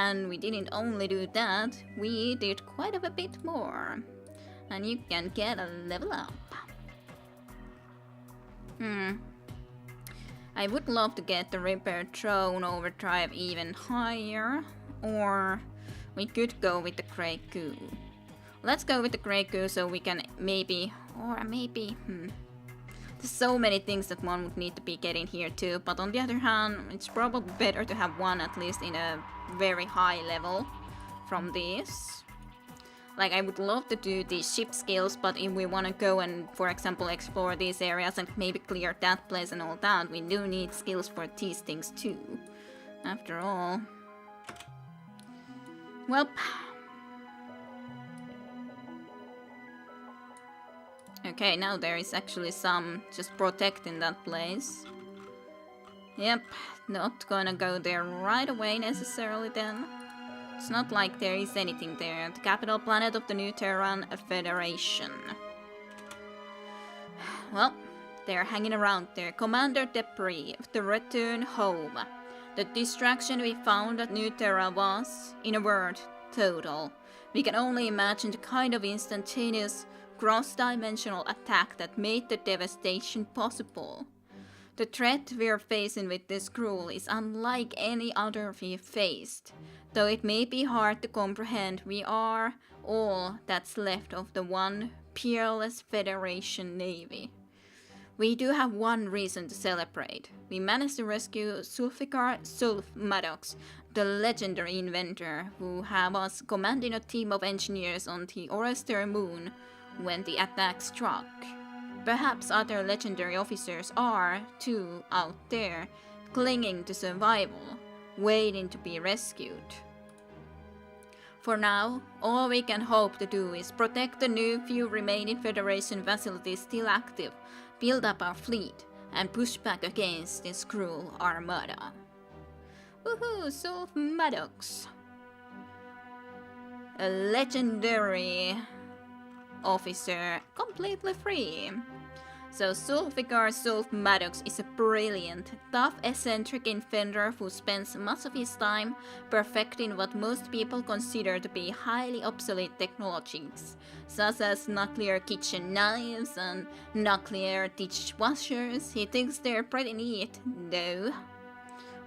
And we didn't only do that, we did quite a bit more. And you can get a level up. I would love to get the repair drone overdrive even higher, or we could go with the Grey Goo. Let's go with the Grey Goo so we can maybe, There's so many things that one would need to be getting here too, but on the other hand, it's probably better to have one at least in a very high level from these. Like, I would love to do these ship skills, but if we want to go and, for example, explore these areas and maybe clear that place and all that, we do need skills for these things too. After all. Welp. Okay, now there is actually some just protecting that place. Yep, not gonna go there right away necessarily then. It's not like there is anything there. The capital planet of the New Terran Federation. Well, they're hanging around there. Commander Debris, the return home. The distraction we found at New Terra was, in a word, total. We can only imagine the kind of instantaneous, cross-dimensional attack that made the devastation possible. The threat we're facing with this crew is unlike any other we've faced. Though it may be hard to comprehend, we are all that's left of the one peerless Federation Navy. We do have one reason to celebrate. We managed to rescue Sulfikar Sulf Maddox, the legendary inventor who had us commanding a team of engineers on the Orester moon when the attack struck. Perhaps other legendary officers are, too, out there, clinging to survival, waiting to be rescued. For now, all we can hope to do is protect the few remaining Federation facilities still active, build up our fleet, and push back against this cruel armada. Woohoo, Sulf Maddox! A legendary officer, completely free. So Sulfikar Sulf Maddox is a brilliant, tough, eccentric inventor who spends much of his time perfecting what most people consider to be highly obsolete technologies, such as nuclear kitchen knives and nuclear dishwashers. He thinks they're pretty neat, though.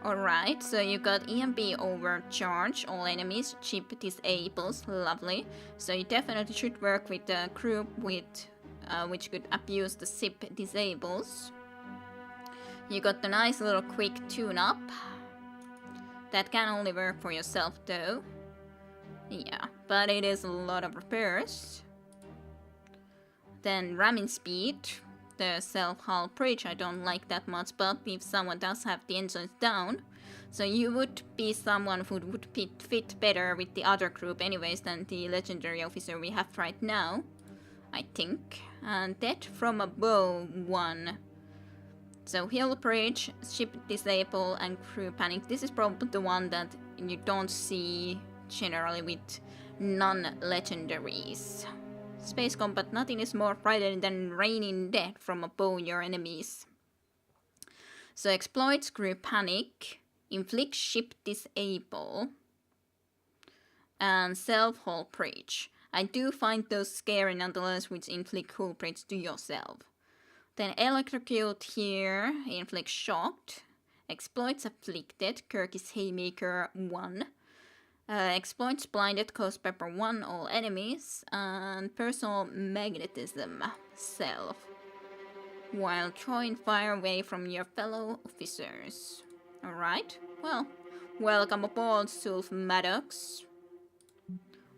Alright, so you got EMP overcharge, all enemies, ship disables, lovely. So you definitely should work with a group with which could abuse the ship disables. You got the nice little quick tune-up. That can only work for yourself though. Yeah, but it is a lot of repairs. Then ramming speed. The self-hull bridge I don't like that much, but if someone does have the engines down, so you would be someone who would fit better with the other group anyways than the legendary officer we have right now, I think. And that from a bow 1. So hill bridge, ship disable, and crew panic. This is probably the one that you don't see generally with non-legendaries. Space combat, nothing is more frightening than raining death from above your enemies. So exploits crew panic, inflict ship disable, and self-hull breach. I do find those scary nonetheless, which inflict hull breach to yourself. Then electrocute here, inflict shocked, exploits afflicted, Kirky's Haymaker 1. Exploits blinded, cost pepper 1 all enemies, and personal magnetism, self, while throwing fire away from your fellow officers. Alright, well, welcome aboard, Sulf Maddox.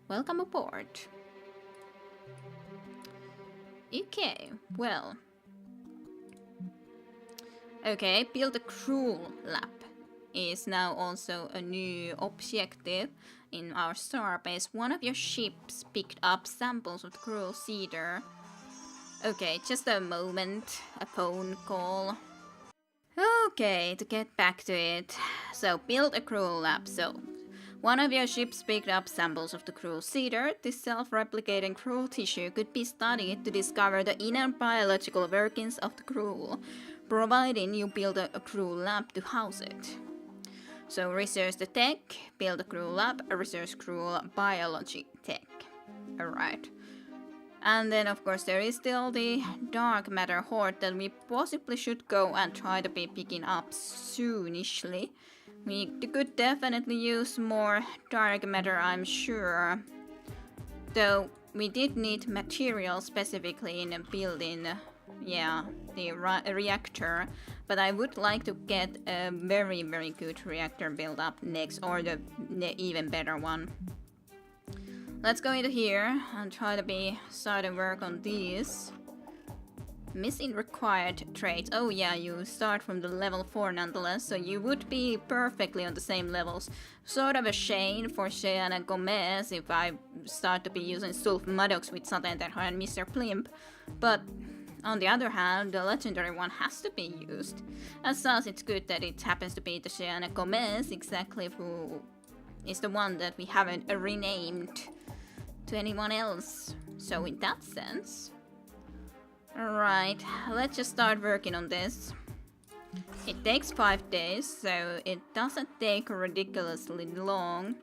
Welcome aboard. Okay, well. Okay, build a cruel lab is now also a new objective in our starbase. One of your ships picked up samples of the cruel cedar. Okay, just a moment, a phone call. Okay, to get back to it. So, build a cruel lab. So, one of your ships picked up samples of the cruel cedar. This self-replicating cruel tissue could be studied to discover the inner biological workings of the cruel, providing you build a cruel lab to house it. So research the tech, build a crew lab, research crew biology tech. Alright. And then of course there is still the dark matter horde that we possibly should go and try to be picking up soonishly. We could definitely use more dark matter, I'm sure. Though we did need material specifically in building, the reactor. But I would like to get a very, very good reactor build up next, or the even better one. Let's go into here and try to be start to work on these. Missing required traits. Oh yeah, you start from the level 4 nonetheless, so you would be perfectly on the same levels. Sort of a shame for Cheyenne and Gomez if I start to be using Sulf Maddox with Satenterho and Mr. Plimp, but on the other hand, the legendary one has to be used. As such, it's good that it happens to be the Cheyenne and Gomez, exactly who is the one that we haven't renamed to anyone else. So in that sense... Alright, let's just start working on this. It takes 5 days, so it doesn't take ridiculously long.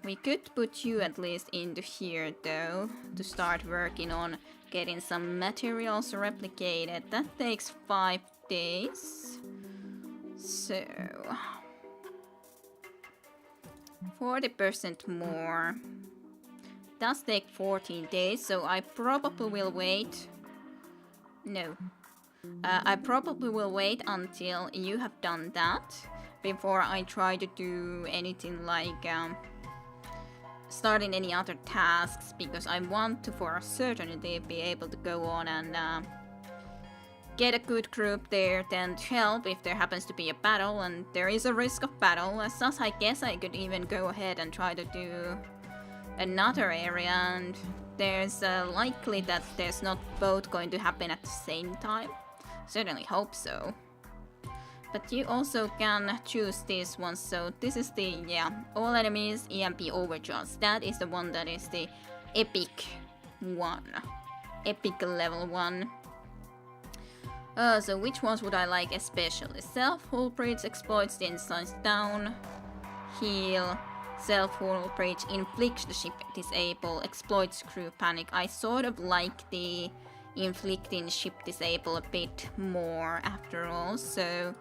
We could put you at least into here though, to start working on getting some materials replicated. That takes 5 days. So... 40% more. Does take 14 days, so I probably will wait. No. I probably will wait until you have done that before I try to do anything like starting any other tasks, because I want to for a certainty be able to go on and get a good group there then to help if there happens to be a battle, and there is a risk of battle. As such, I guess I could even go ahead and try to do another area, and there's likely that there's not both going to happen at the same time. Certainly hope so. But you also can choose this one, so this is the, all enemies EMP overcharge. That is the one that is the epic one. Epic level 1. So which ones would I like especially? Self-hull breach exploits the insides down. Heal. Self-hull breach inflicts the ship disable, exploits crew panic. I sort of like the inflicting ship disable a bit more after all, so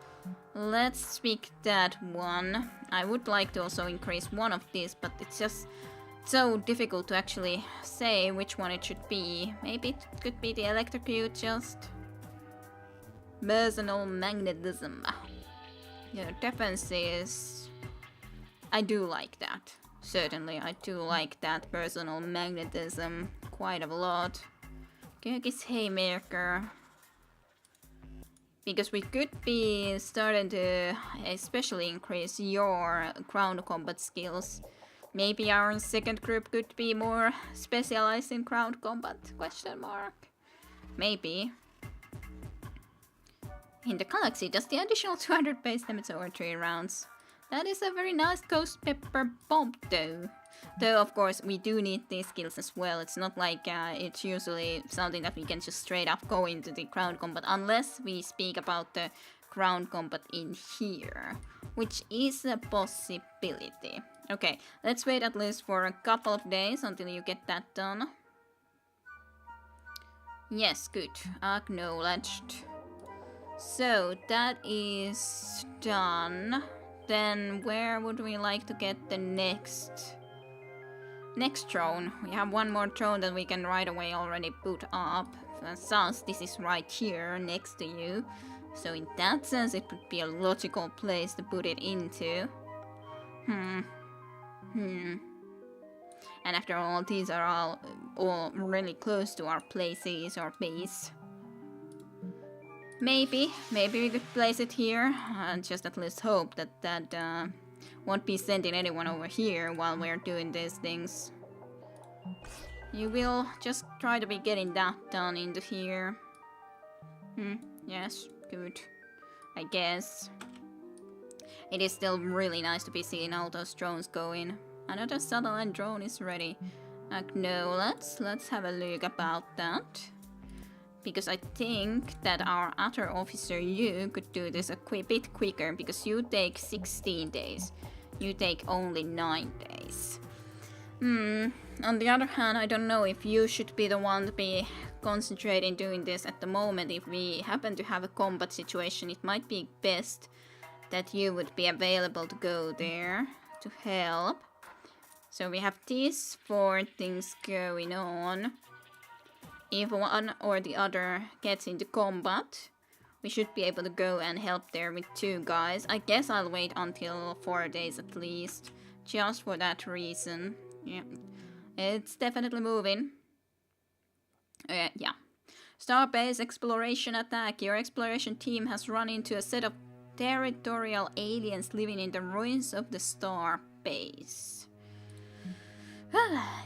let's pick that one. I would like to also increase one of these, but it's just so difficult to actually say which one it should be. Maybe it could be the electrocute just. Personal magnetism. Yeah, defense is... I do like that. Certainly, I do like that personal magnetism quite a lot. Kyrgyz Haymaker. Because we could be starting to especially increase your ground combat skills. Maybe our second group could be more specialized in ground combat? Question mark. Maybe. In the galaxy, does the additional 200 base damage over 3 rounds? That is a very nice ghost pepper bomb though. Though of course we do need these skills as well. It's not like it's usually something that we can just straight up go into the ground combat, unless we speak about the ground combat in here, which is a possibility. Okay, let's wait at least for a couple of days until you get that done. Yes, good. Acknowledged. So that is done. Then where would we like to get the next drone? We have one more drone that we can right away already put up. Since this is right here next to you. So in that sense it would be a logical place to put it into. And after all, these are all really close to our places or base. Maybe we could place it here, and just at least hope that that won't be sending anyone over here while we're doing these things. You will just try to be getting that done into here. Yes, good. I guess. It is still really nice to be seeing all those drones going. Another satellite drone is ready. Acknowledge. Let's have a look about that. because I think that our other officer, you, could do this a bit quicker, because you take 16 days. You take only 9 days. On the other hand, I don't know if you should be the one to be concentrating doing this at the moment. If we happen to have a combat situation, it might be best that you would be available to go there to help. So we have these 4 things going on. If one or the other gets into combat, we should be able to go and help there with 2 guys. I guess I'll wait until 4 days at least, just for that reason. Yeah, it's definitely moving. Yeah. Starbase exploration attack. Your exploration team has run into a set of territorial aliens living in the ruins of the Starbase.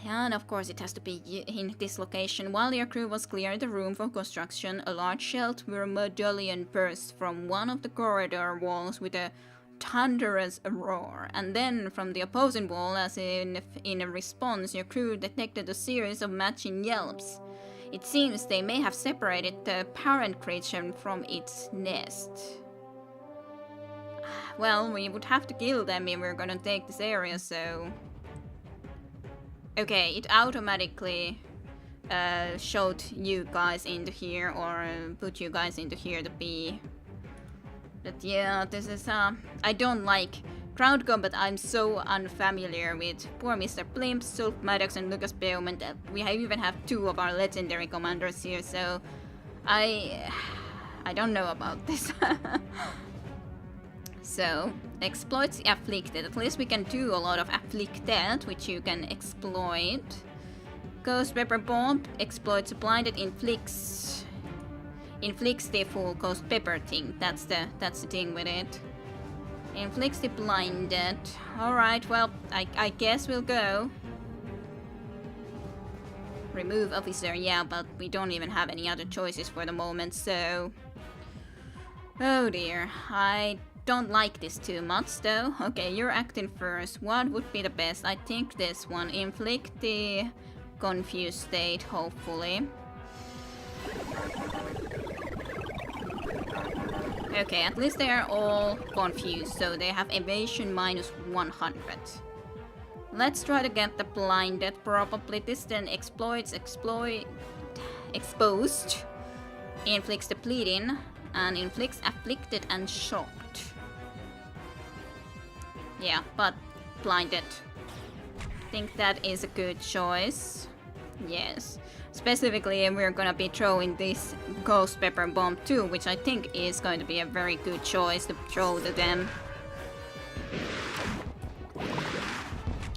And of course it has to be in this location. While your crew was clearing the room for construction, a large shelter medallion burst from one of the corridor walls with a thunderous roar, and then from the opposing wall, as in a response, your crew detected a series of matching yelps. It seems they may have separated the parent creature from its nest. Well, we would have to kill them if we're gonna take this area, so... Okay, it automatically showed you guys into here, or put you guys into here to be... But yeah, this is, I don't like crowd combat. I'm so unfamiliar with poor Mr. Blimp, Sulf Maddox, and Lucas Beaumont. We even have 2 of our legendary commanders here, so I don't know about this. So, exploits afflicted. At least we can do a lot of afflicted, which you can exploit. Ghost Pepper Bomb exploits blinded inflicts the full Ghost Pepper thing. That's the thing with it. Inflicts the blinded. Alright, well, I guess we'll go. Remove officer, yeah, but we don't even have any other choices for the moment, so... Oh dear, I don't like this too much though. Okay, you're acting first. What would be the best? I think this one. Inflict the confused state, hopefully. Okay, at least they are all confused, so they have evasion minus 100. Let's try to get the blinded. Probably this then exposed, inflicts the bleeding, and inflicts afflicted and shocked. Yeah, but blinded. Think that is a good choice. Yes. Specifically, we're gonna be throwing this Ghost Pepper Bomb too, which I think is going to be a very good choice to throw to them.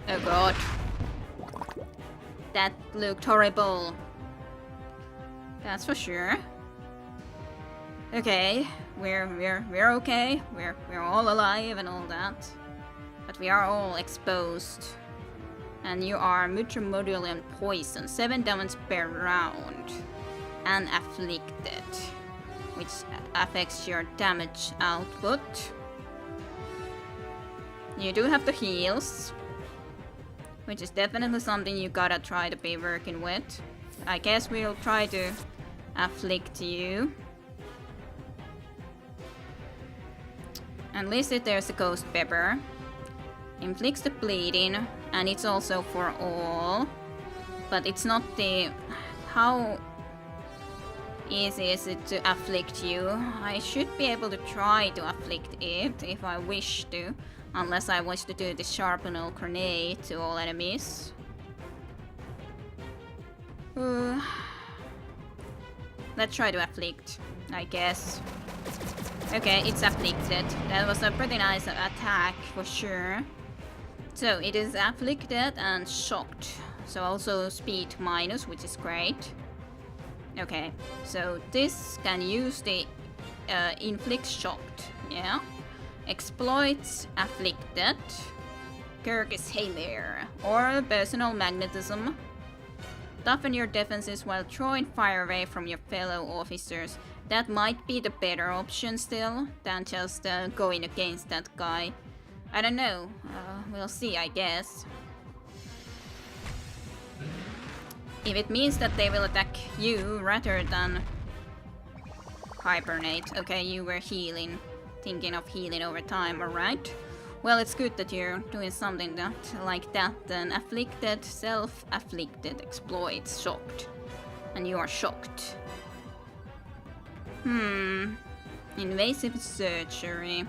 Oh god. That looked horrible. That's for sure. Okay, we're okay. We're all alive and all that. But we are all exposed. And you are Mutromodulin poison, 7 damage per round, and afflicted, which affects your damage output. You do have the heals, which is definitely something you gotta try to be working with. I guess we'll try to afflict you. At least if there's a Ghost Pepper. Inflicts the bleeding, and it's also for all, but it's not the... How easy is it to afflict you? I should be able to try to afflict it if I wish to, unless I wish to do the sharpenal grenade to all enemies. Let's try to afflict, I guess. Okay, it's afflicted. That was a pretty nice attack for sure. So it is afflicted and shocked. So also speed minus, which is great. Okay, so this can use the inflict shocked, yeah. Exploits afflicted. Kirk's Hamer, or personal magnetism. Toughen your defenses while throwing fire away from your fellow officers. That might be the better option still than just going against that guy. I don't know. We'll see, I guess. If it means that they will attack you rather than hibernate. Okay, you were healing. Thinking of healing over time, alright? Well, it's good that you're doing something like that then. Afflicted, self-afflicted, exploits, shocked. And you are shocked. Invasive surgery.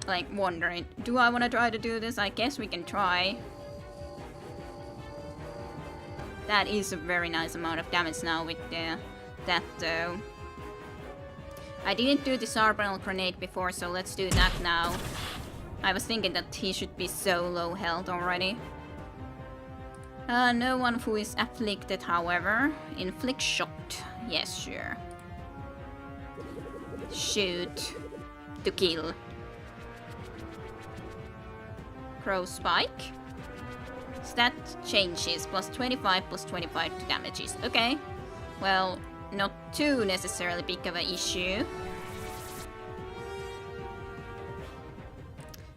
Like, wondering, do I want to try to do this? I guess we can try. That is a very nice amount of damage now with that though. I didn't do the Sarbonal Grenade before, so let's do that now. I was thinking that he should be so low health already. No one who is afflicted, however. Inflict shocked. Yes, sure. Shoot. To kill. Crow Spike. Stat changes. Plus 25, plus 25 to damages. Okay. Well, not too necessarily big of an issue.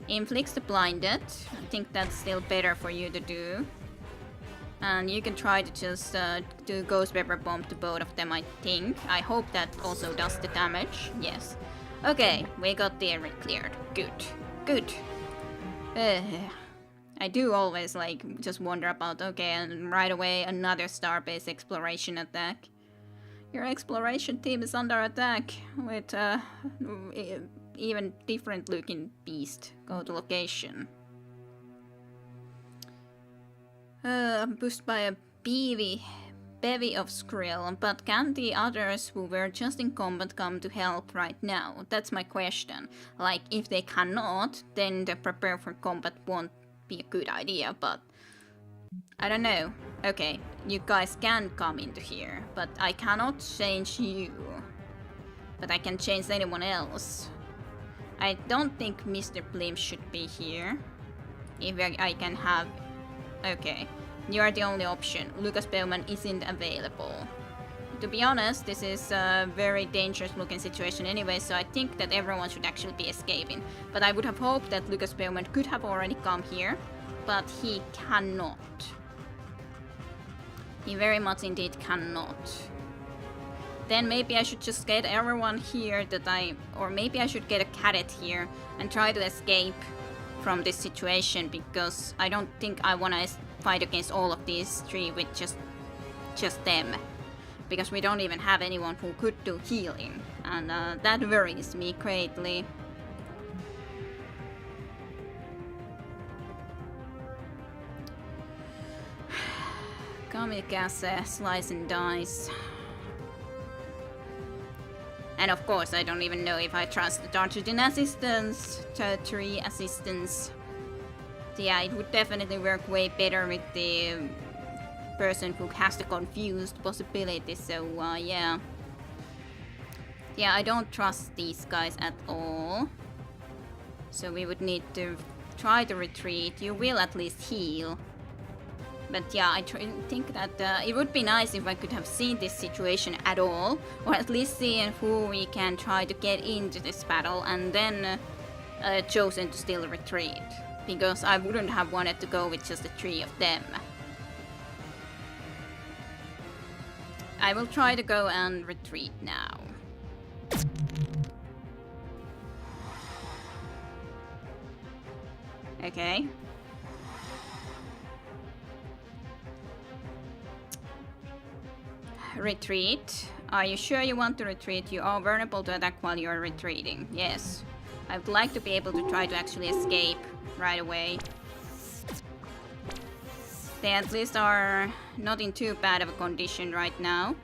Inflicts the blinded. I think that's still better for you to do. And you can try to just do Ghost Pepper Bomb to both of them, I think. I hope that also does the damage. Yes. Okay, we got the area cleared. Good. Good. I do always like just wonder about, okay, and right away another Starbase exploration attack. Your exploration team is under attack with even different looking beast. Go to location. Pushed by a bevy of Skrill, but can the others who were just in combat come to help right now? That's my question. Like, if they cannot, then the prepare for combat won't be a good idea, but I don't know. Okay, you guys can come into here, but I cannot change you. But I can change anyone else. I don't think Mr. Blim should be here. If I can have... Okay, you are the only option. Lucas Bowman isn't available. To be honest, this is a very dangerous looking situation anyway, so I think that everyone should actually be escaping. But I would have hoped that Lucas Bowman could have already come here, but he cannot. He very much indeed cannot. Then maybe I should just get everyone here or maybe I should get a cadet here and try to escape from this situation, because I don't think I want to fight against all of these three with just them, because we don't even have anyone who could do healing, and that worries me greatly. Kamikaze, slice and dice. And of course, I don't even know if I trust the Targetin assistance, tertiary assistance. Yeah, it would definitely work way better with the person who has the confused possibility, so yeah. Yeah, I don't trust these guys at all. So we would need to try to retreat. You will at least heal. But yeah, I think that it would be nice if I could have seen this situation at all, or at least seen who we can try to get into this battle, and then chosen to still retreat, because I wouldn't have wanted to go with just the three of them. I will try to go and retreat now. Okay. Retreat. Are you sure you want to retreat? You are vulnerable to attack while you are retreating. Yes. I would like to be able to try to actually escape right away. They at least are not in too bad of a condition right now.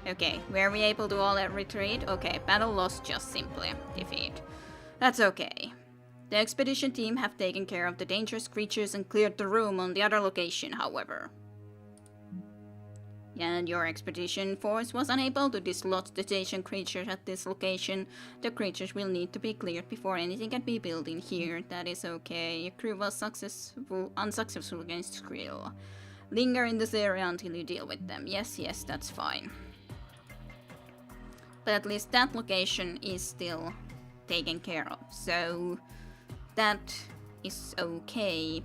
Okay, were we able to all retreat? Okay, battle lost, just simply defeat. That's okay. The expedition team have taken care of the dangerous creatures and cleared the room on the other location, however. And your expedition force was unable to dislodge the station creatures at this location. The creatures will need to be cleared before anything can be built in here. That is okay. Your crew was unsuccessful against Skrill. Linger in this area until you deal with them. Yes, yes, that's fine. But at least that location is still taken care of. So that is okay.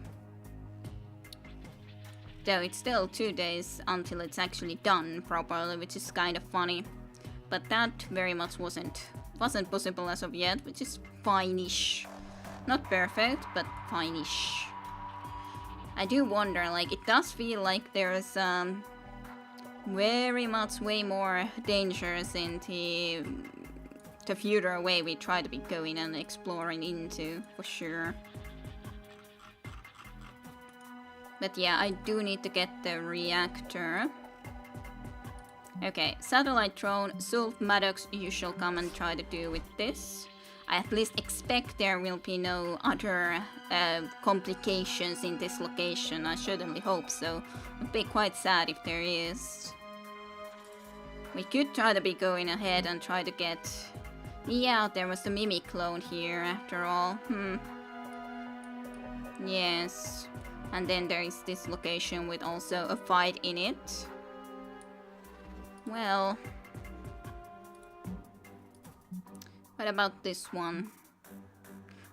Though it's still 2 days until it's actually done properly, which is kind of funny. But that very much wasn't possible as of yet, which is fine-ish. Not perfect, but fine-ish. I do wonder, like, it does feel like there's very much way more dangers in the further way we try to be going and exploring into, for sure. But yeah, I do need to get the reactor. Okay, satellite drone, solve Maddox, you shall come and try to do with this. I at least expect there will be no other complications in this location. I certainly hope so. I'd be quite sad if there is. We could try to be going ahead and try to get... Yeah, there was a Mimic clone here after all. Yes. And then there is this location with also a fight in it. Well... What about this one?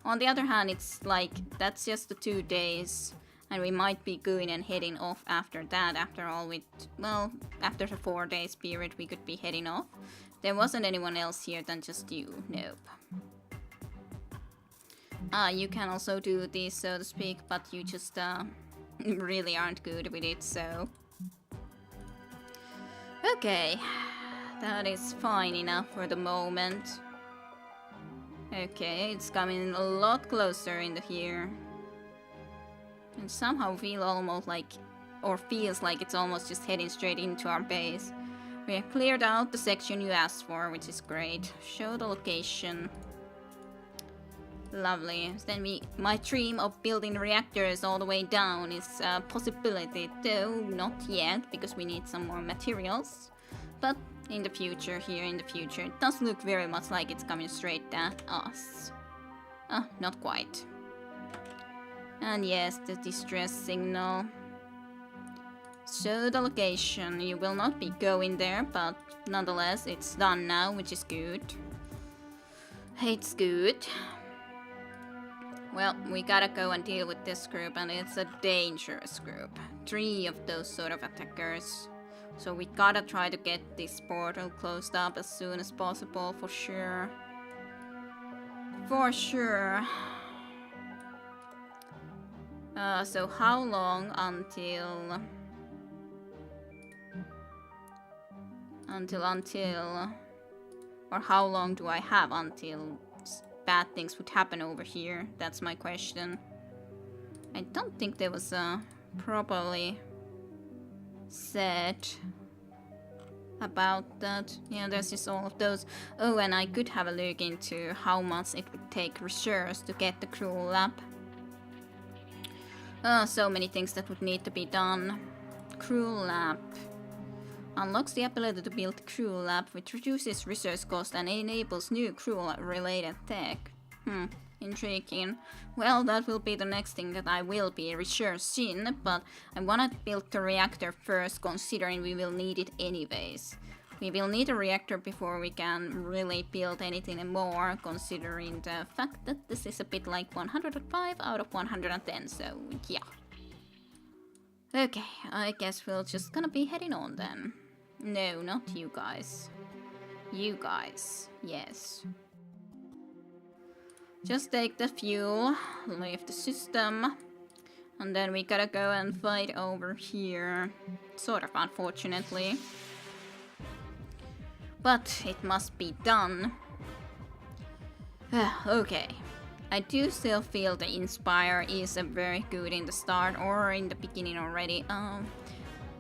On the other hand, it's like, that's just the 2 days. And we might be going and heading off after that. After all, well, after the 4 days period, we could be heading off. There wasn't anyone else here than just you. Nope. You can also do this, so to speak, but you just really aren't good with it, so... Okay. That is fine enough for the moment. Okay, it's coming a lot closer into here. And somehow feel almost like, or feels like it's almost just heading straight into our base. We have cleared out the section you asked for, which is great. Show the location. Lovely. Then my dream of building reactors all the way down is a possibility, though not yet, because we need some more materials. But in the future, it does look very much like it's coming straight at us. Not quite. And yes, the distress signal. Show the location. You will not be going there, but nonetheless, it's done now, which is good. It's good. Well, we gotta go and deal with this group, and it's a dangerous group. 3 of those sort of attackers. So we gotta try to get this portal closed up as soon as possible, for sure. For sure. So how long until... Or how long do I have until bad things would happen over here? That's my question. I don't think there was properly said about that. Yeah, there's just all of those. Oh, and I could have a look into how much it would take research to get the cruel lab. So many things that would need to be done. Cruel lab. Unlocks the ability to build cruel lab, which reduces research cost and enables new cruel related tech. Intriguing. Well, that will be the next thing that I will be researching, but I wanna build the reactor first, considering we will need it anyways. We will need a reactor before we can really build anything more, considering the fact that this is a bit like 105 out of 110, so yeah. Okay, I guess we're just gonna be heading on then. No, not you guys. You guys, yes. Just take the fuel, leave the system, and then we gotta go and fight over here. Sort of unfortunately. But it must be done. Okay. I do still feel the Inspire is a very good in the start or in the beginning already.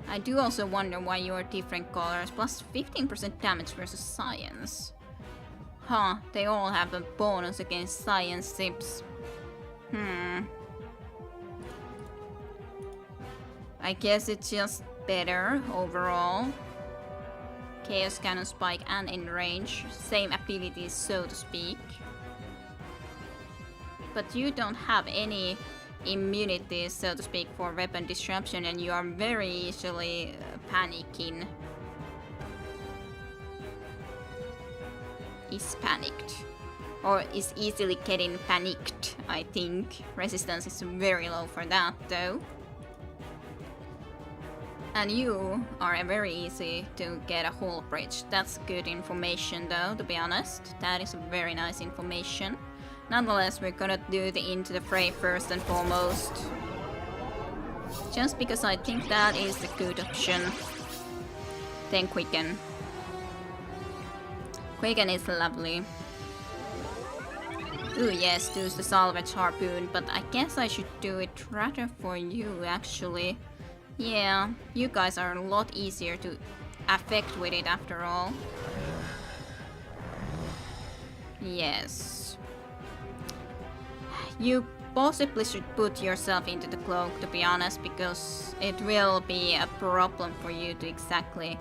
I do also wonder why you are different colors, plus 15% damage versus science. Huh, they all have a bonus against science tips. I guess it's just better overall. Chaos Cannon Spike and in range, same abilities so to speak. But you don't have any immunity, so to speak, for weapon disruption, and you are very easily panicking. Is panicked. Or is easily getting panicked, I think. Resistance is very low for that, though. And you are very easy to get a whole bridge. That's good information though, to be honest. That is very nice information. Nonetheless, we're gonna do the Into the Fray first and foremost. Just because I think that is a good option. Then Quicken. Quicken is lovely. Ooh yes, use the Salvage Harpoon, but I guess I should do it rather for you actually. Yeah, you guys are a lot easier to affect with it after all. Yes. You possibly should put yourself into the cloak, to be honest, because it will be a problem for you to exactly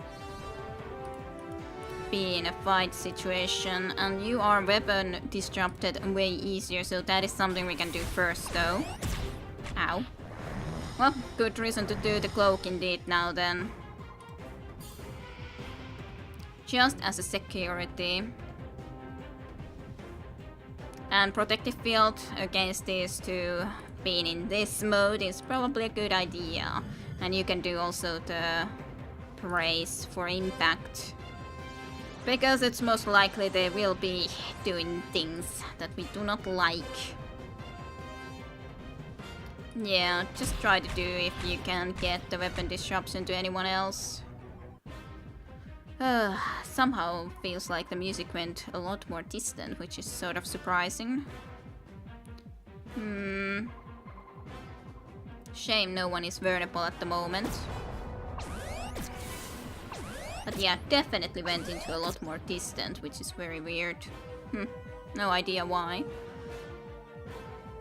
be in a fight situation, and you are weapon disrupted way easier, so that is something we can do first though. Ow. Well, good reason to do the cloak indeed now then. Just as a security. And protective field against these two being in this mode is probably a good idea. And you can do also the brace for impact. Because it's most likely they will be doing things that we do not like. Yeah, just try to do if you can get the weapon disruption to anyone else. Somehow feels like the music went a lot more distant, which is sort of surprising. Shame no one is vulnerable at the moment. But yeah, definitely went into a lot more distant, which is very weird. No idea why.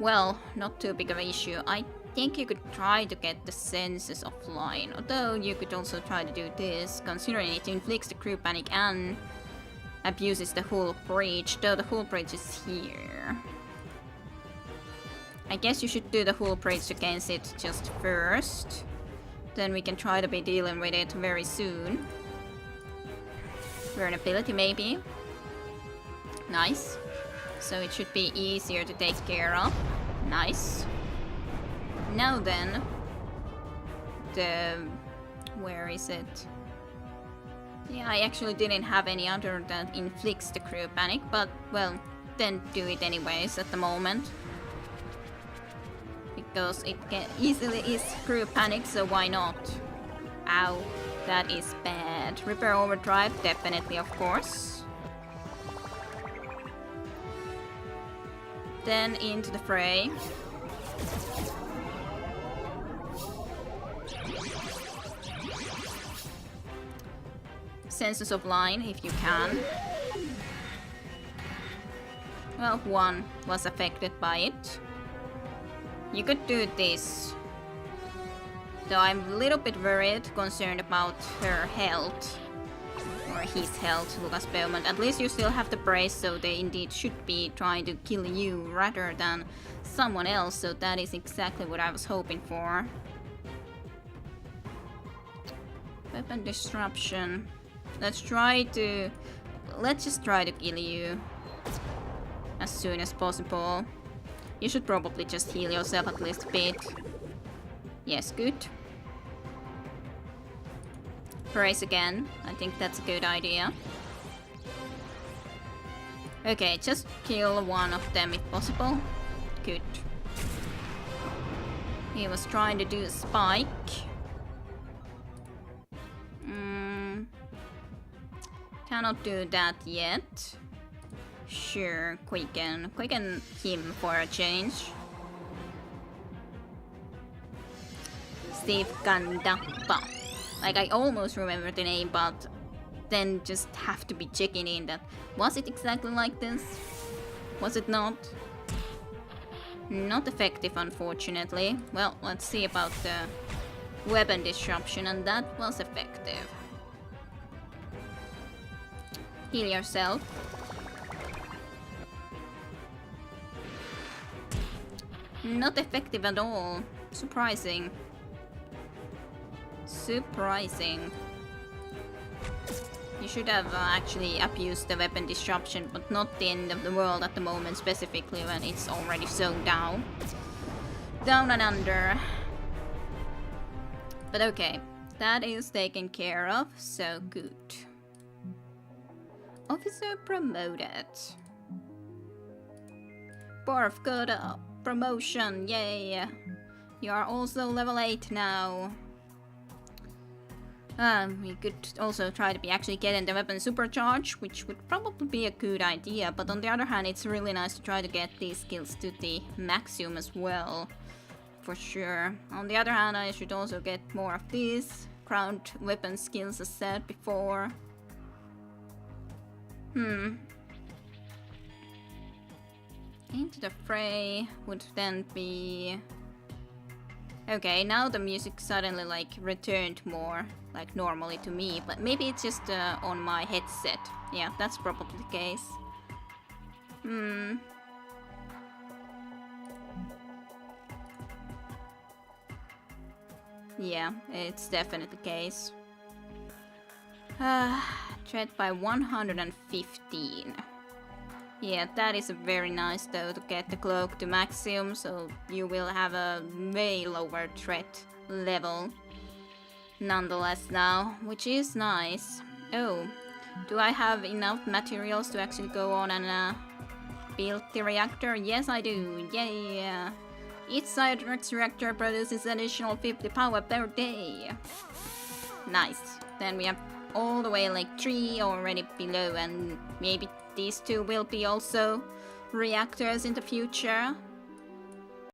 Well, not too big of an issue. I think you could try to get the senses offline, although you could also try to do this, considering it inflicts the crew panic and abuses the hull breach, though the hull breach is here. I guess you should do the hull breach against it just first. Then we can try to be dealing with it very soon. Vulnerability maybe. Nice. So it should be easier to take care of. Nice. Now then, where is it? Yeah, I actually didn't have any other that inflicts the crew panic, but well, then do it anyways at the moment. Because it can easily is crew panic, so why not? Ow, that is bad. Repair overdrive, definitely of course. Then into the fray. Senses of line, if you can. Well, one was affected by it. You could do this. Though I'm a little bit worried, concerned about her health. Or his health, Lucas Beaumont. At least you still have the brace, so they indeed should be trying to kill you rather than someone else. So that is exactly what I was hoping for. Weapon disruption. Let's just try to kill you as soon as possible. You should probably just heal yourself at least a bit. Yes, good. Brace again. I think that's a good idea. Okay, just kill one of them if possible. Good. He was trying to do a spike. Cannot do that yet. Sure, quicken him for a change. Steve Gandappa. Like, I almost remember the name, but then just have to be checking in that. Was it exactly like this? Was it not? Not effective, unfortunately. Well, let's see about the weapon disruption, and that was effective. Heal yourself. Not effective at all. Surprising. Surprising. You should have actually abused the weapon disruption, but not the end of the world at the moment, specifically when it's already so down. Down and under. But okay, that is taken care of, so good. Officer promoted. Barf got a promotion, yay! You are also level 8 now. We could also try to be actually getting the weapon supercharge, which would probably be a good idea, but on the other hand, it's really nice to try to get these skills to the maximum as well. For sure. On the other hand, I should also get more of these crowned weapon skills as said before. Into the fray would then be... Okay, now the music suddenly like returned more like normally to me, but maybe it's just on my headset. Yeah, that's probably the case. Yeah, it's definitely the case. Tread by 115. Yeah, that is very nice though to get the cloak to maximum, so you will have a way lower threat level nonetheless now, which is nice. Oh, do I have enough materials to actually go on and build the reactor? Yes, I do. Yay! Each Cyrex reactor produces additional 50 power per day. Nice. Then we have all the way like 3 already below, and maybe these two will be also reactors in the future.